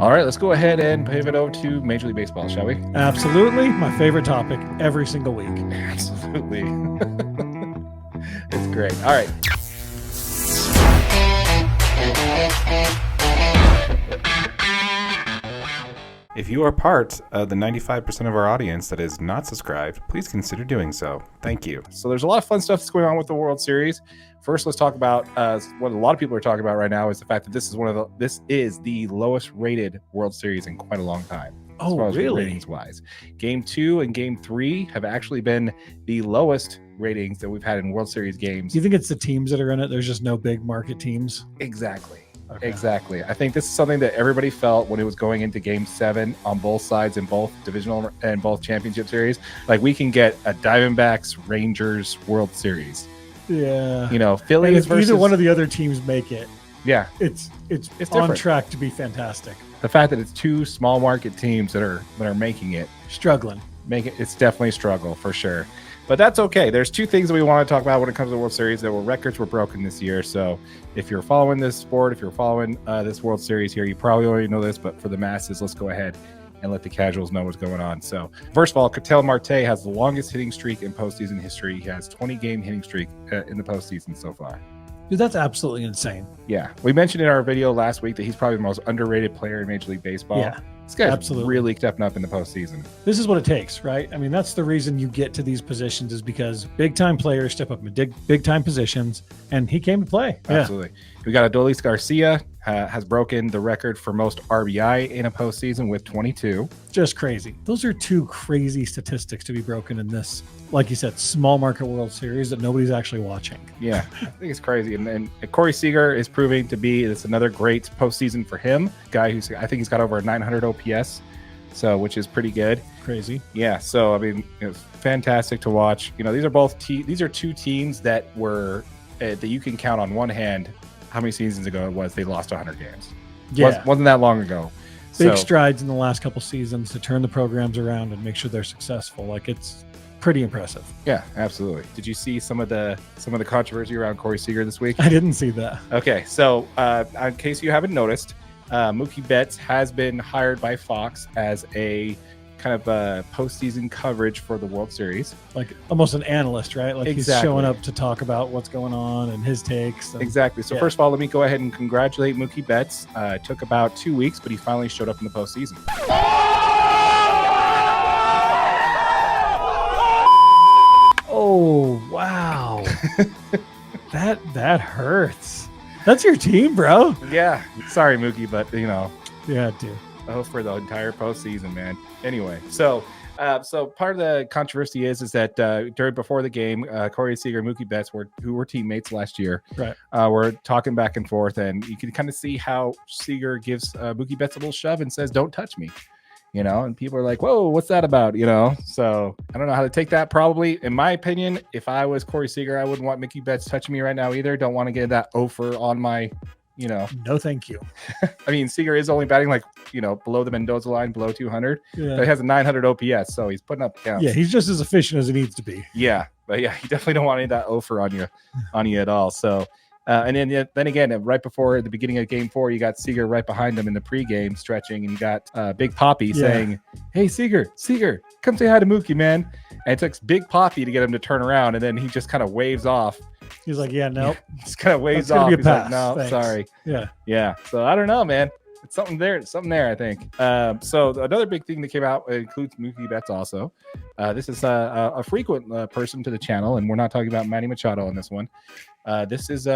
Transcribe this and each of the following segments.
All right, let's go ahead and pivot over to Major League Baseball, shall we? Absolutely. My favorite topic every single week. Absolutely. It's great. All right. If you are part of the 95% of our audience that is not subscribed, please consider doing so. Thank you. So there's a lot of fun stuff that's going on with the World Series. First, let's talk about what a lot of people are talking about right now is the fact that this is the lowest rated World Series in quite a long time. Oh, really? Ratings wise, Game 2 and Game 3 have actually been the lowest ratings that we've had in World Series games. Do you think it's the teams that are in it? There's just no big market teams. Exactly. Okay. Exactly. I think this is something that everybody felt when it was going into Game 7 on both sides in both divisional and both championship series. Like, we can get a Diamondbacks Rangers World Series. Yeah. You know, Phillies versus either one of the other teams make it. Yeah. It's on different. track to be fantastic. The fact that it's two small market teams that are making it Struggling. It's definitely a struggle for sure. But that's okay. There's two things that we want to talk about when it comes to the World Series. Records were broken this year. So if you're following this sport, if you're following this World Series here, you probably already know this. But for the masses, let's go ahead and let the casuals know what's going on. So first of all, Ketel Marte has the longest hitting streak in postseason history. He has 20-game hitting streak in the postseason so far. Dude, that's absolutely insane. Yeah. We mentioned in our video last week that he's probably the most underrated player in Major League Baseball. Yeah. This guy's absolutely really stepping up in the postseason. This is what it takes, right? I mean, that's the reason you get to these positions is because big-time players step up in big-time positions, and he came to play. Absolutely. Yeah. We got Adolis Garcia has broken the record for most RBI in a postseason with 22. Just crazy. Those are two crazy statistics to be broken in this, like you said, small market World Series that nobody's actually watching. Yeah, I think it's crazy. And Corey Seager is proving to be another great postseason for him. Guy who's, I think he's got over a 900 OPS, so which is pretty good. Crazy. Yeah, so I mean, it's fantastic to watch. You know, these are two teams that were that you can count on one hand how many seasons ago it was they lost 100 games. Yeah. Wasn't that long ago. Big strides in the last couple seasons to turn the programs around and make sure they're successful. Like, it's pretty impressive. Yeah, absolutely. Did you see some of the controversy around Corey Seager this week? I didn't see that. Okay, so in case you haven't noticed, Mookie Betts has been hired by Fox as a kind of postseason coverage for the World Series. Like almost an analyst, right? Like exactly. He's showing up to talk about what's going on and his takes. And, exactly. So first of all, let me go ahead and congratulate Mookie Betts. It took about 2 weeks, but he finally showed up in the postseason. Oh, wow. that hurts. That's your team, bro. Yeah. Sorry, Mookie, but you know. Yeah, dude. For the entire postseason, man. Anyway, so part of the controversy is that before the game, Corey Seager and Mookie Betts who were teammates last year. Right. Were talking back and forth, and you can kind of see how Seager gives Mookie Betts a little shove and says, "Don't touch me," you know. And people are like, "Whoa, what's that about?" You know. So I don't know how to take that. Probably, in my opinion, if I was Corey Seager, I wouldn't want Mookie Betts touching me right now either. Don't want to get that offer on my. You know, no, thank you. I mean, Seager is only batting below the Mendoza line, below 200. Yeah. But he has a 900 OPS, so he's putting up counts. Yeah, he's just as efficient as he needs to be. Yeah, but yeah, you definitely don't want any of that offer on you at all. So, and then again, right before the beginning of Game 4, you got Seager right behind him in the pregame stretching, and you got Big Papi saying, "Hey, Seager, come say hi to Mookie, man." And it took Big Papi to get him to turn around, and then he just kind of waves off. He's like, yeah, no. Just kind of waves off. He's like, no, thanks. Sorry. Yeah. So I don't know, man. It's something there, I think. So another big thing that came out includes Mookie Betts also. This is a frequent person to the channel, and we're not talking about Manny Machado on this one. This is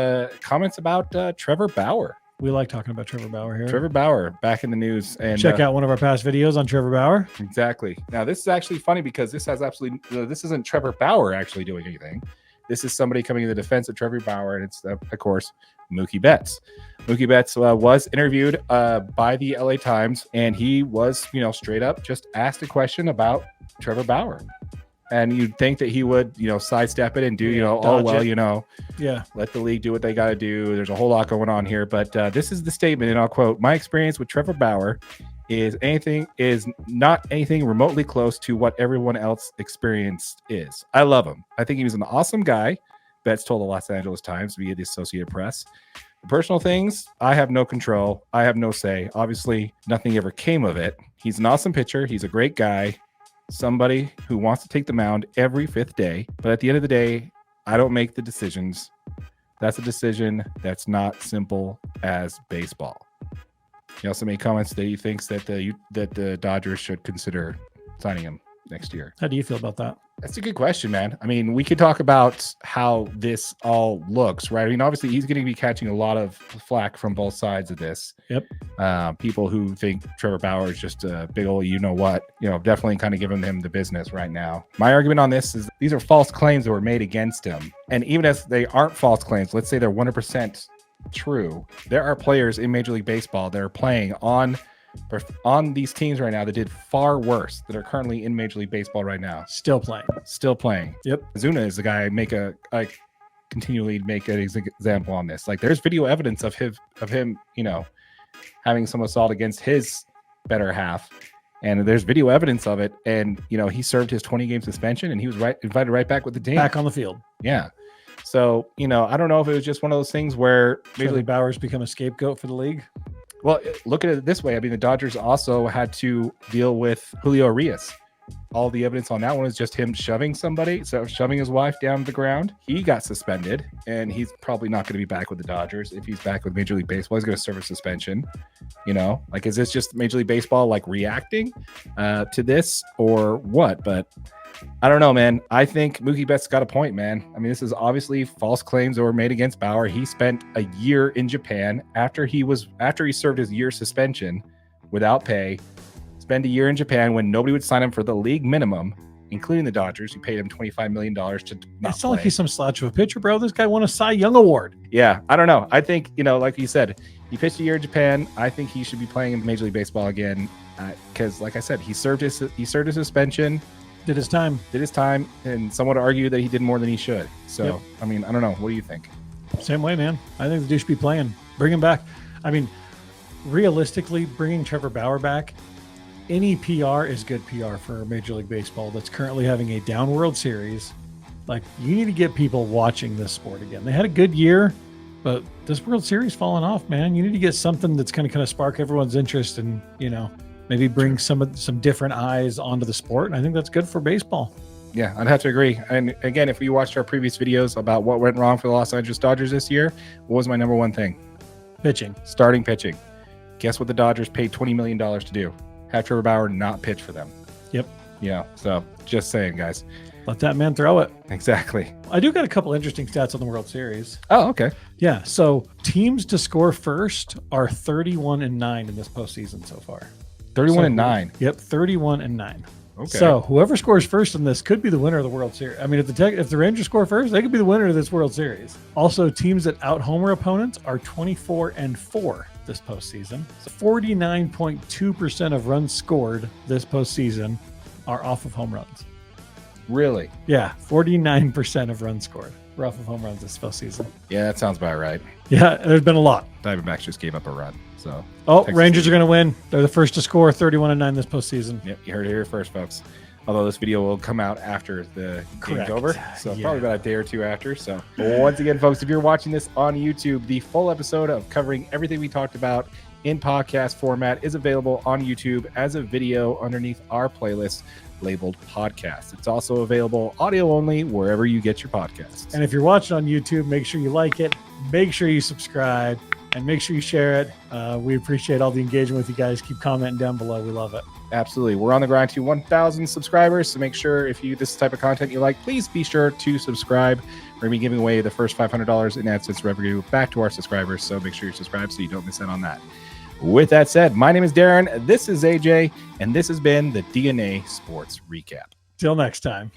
comments about Trevor Bauer. We like talking about Trevor Bauer here. Trevor Bauer back in the news. And check out one of our past videos on Trevor Bauer. Exactly. Now, this is actually funny because this isn't Trevor Bauer actually doing anything. This is somebody coming in the defense of Trevor Bauer, and it's, of course, Mookie Betts. Mookie Betts was interviewed by the LA Times, and he was, straight up just asked a question about Trevor Bauer. And you'd think that he would, sidestep it and do, let the league do what they got to do. There's a whole lot going on here. But this is the statement, and I'll quote, "My experience with Trevor Bauer is not anything remotely close to what everyone else experienced is. I love him. I think he was an awesome guy," Betts told the Los Angeles Times via the Associated Press. Personal things, I have no control. I have no say. Obviously, nothing ever came of it. He's an awesome pitcher. He's a great guy. Somebody who wants to take the mound every 5th day. But at the end of the day, I don't make the decisions. That's a decision that's not simple as baseball. He also made comments that he thinks that the Dodgers should consider signing him next year. How do you feel about that? That's a good question, man. I mean, we could talk about how this all looks, right? I mean, obviously, he's going to be catching a lot of flack from both sides of this. Yep. People who think Trevor Bauer is just a big old you-know-what, definitely kind of giving him the business right now. My argument on this is these are false claims that were made against him. And even if they aren't false claims, let's say they're 100% true, there are players in Major League Baseball that are playing on these teams right now that did far worse, that are currently in Major League Baseball right now. Still playing. Yep. Zuna is the guy I continually make an example on this. Like, there's video evidence of him, having some assault against his better half. And there's video evidence of it. And, he served his 20-game suspension and he was invited right back with the team. Back on the field. Yeah. So, I don't know if it was just one of those things where Major League Bauer's become a scapegoat for the league. Well, look at it this way. I mean, the Dodgers also had to deal with Julio Urias. All the evidence on that one is just him shoving his wife down to the ground. He got suspended, and he's probably not going to be back with the Dodgers. If he's back with Major League Baseball, he's going to serve a suspension. Is this just Major League Baseball reacting to this or what? But I don't know, man. I think Mookie Betts got a point, man. I mean, this is obviously false claims that were made against Bauer. He spent a year in Japan after he served his year suspension without pay. Spend a year in Japan when nobody would sign him for the league minimum, including the Dodgers, who paid him $25 million to not play. It's not like he's some slouch of a pitcher, bro. This guy won a Cy Young Award. Yeah, I don't know. I think, like you said, he pitched a year in Japan. I think he should be playing in Major League Baseball again because, like I said, he served his suspension. Did his time, and some would argue that he did more than he should. So, yep. I mean, I don't know. What do you think? Same way, man. I think the dude should be playing. Bring him back. I mean, realistically, bringing Trevor Bauer back, any PR is good PR for Major League Baseball that's currently having a down World Series. You need to get people watching this sport again. They had a good year, but this World Series falling off, man. You need to get something that's going to kind of spark everyone's interest and, maybe bring some different eyes onto the sport. And I think that's good for baseball. Yeah, I'd have to agree. And again, if you watched our previous videos about what went wrong for the Los Angeles Dodgers this year, what was my number one thing? Pitching. Starting pitching. Guess what the Dodgers paid $20 million to do? Have Trevor Bauer not pitch for them. Yep. So just saying, guys. Let that man throw it. Exactly. I do got a couple interesting stats on the World Series. Oh, okay. Yeah. So teams to score first are 31-9 in this postseason so far. 31-9. Yep, 31-9. Okay. So whoever scores first in this could be the winner of the World Series. I mean, if the Rangers score first, they could be the winner of this World Series. Also, teams that out-homer opponents are 24-4 this postseason. So 49.2% of runs scored this postseason are off of home runs. Really? Yeah, 49% of runs scored were off of home runs this postseason. Yeah, that sounds about right. Yeah, there's been a lot. Diamondbacks just gave up a run. So, Rangers are going to win. They're the first to score 31-9 this postseason. Yep, you heard it here first, folks. Although this video will come out after the game's over, so probably about a day or two after. So once again, folks, if you're watching this on YouTube, the full episode of covering everything we talked about in podcast format is available on YouTube as a video underneath our playlist labeled podcast. It's also available audio only wherever you get your podcasts. And if you're watching on YouTube, make sure you like it, make sure you subscribe, and make sure you share it. We appreciate all the engagement with you guys. Keep commenting down below. We love it. Absolutely. We're on the grind to 1,000 subscribers. So make sure if this type of content you like, please be sure to subscribe. We're going to be giving away the first $500 in AdSense revenue back to our subscribers. So make sure you subscribe so you don't miss out on that. With that said, my name is Darren. This is AJ, and this has been the DNA Sports Recap. Till next time.